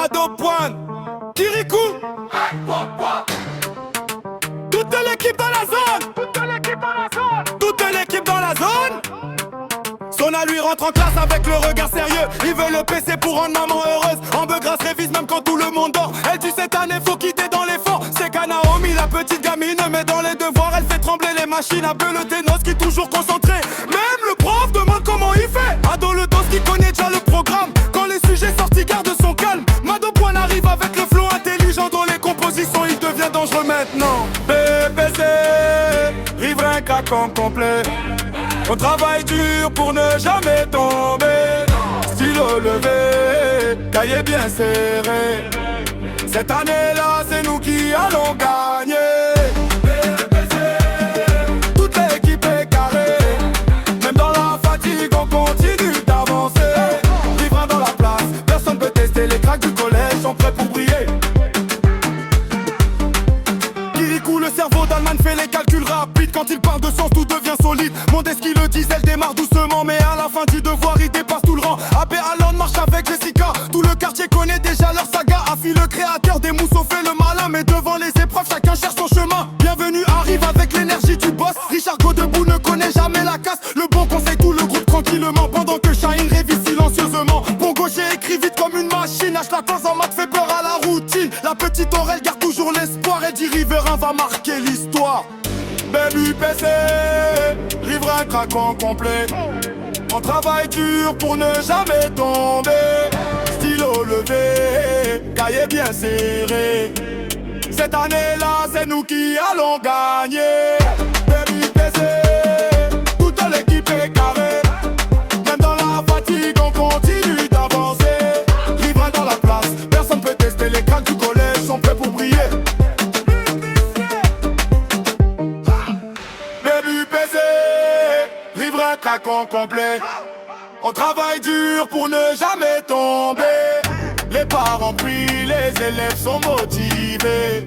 Madopoine, Kirikou, toute l'équipe dans la zone, toute l'équipe dans la zone. Sona lui rentre en classe avec le regard sérieux. Il veut le PC pour rendre maman heureuse. Amber Grasse révise même quand tout le monde dort. Elle dit cette année faut quitter dans l'effort. C'est qu'à Naomi la petite gamine, mais dans les devoirs elle fait trembler les machines. Un peu le ténos qui est toujours concentré. Même le prof demande comment il fait. Ado le dos qui connaît déjà le programme. Quand les sujets sortis garde son calme. Madopoine arrive avec le flow intelligent. Dans les compositions il devient dangereux maintenant. BPC, riverain craquant complet. On travaille dur pour ne jamais tomber. Stylo levé, cahier bien serré. Cette année-là, c'est nous qui allons gagner. Toute l'équipe est carrée. Même dans la fatigue, on continue d'avancer. Riverain dans la place, personne peut tester. Les cracks du collège sont prêts pour briller. Kirikou, le cerveau d'Allemagne fait les calculs rapides. Quand il parle de sens, tout devient solide. Mondeski le dit, elle démarre doucement, mais à la fin du devoir, il dépasse tout le rang. AB Alon marche avec Jessica. Tout le quartier connaît déjà leur saga. Afi le créateur des mousseaux fait le malin, mais devant les épreuves, chacun cherche son chemin. Bienvenue arrive avec l'énergie du boss. Richard Godebout ne connaît jamais la casse. Le bon conseil tout le groupe tranquillement, pendant que Shaheen révise silencieusement. Bon gaucher écrit vite comme une machine. H la cause en maths fait peur à la routine. La petite Aurel garde toujours l'espoir. Et dit Riverain va marquer l'histoire. Baby PC, riverain craquant complet. On travaille dur pour ne jamais tomber. Stylo levé, cahier bien serré. Cette année-là, c'est nous qui allons gagner. Baby PC, toute l'équipe est carrée. Même dans la fatigue, on continue d'avancer. Riverain dans la place, personne peut tester. Les cracks du collège sont prêts pour briller. Riverain craquant complet. On travaille dur pour ne jamais tomber. Les parents prient, les élèves sont motivés.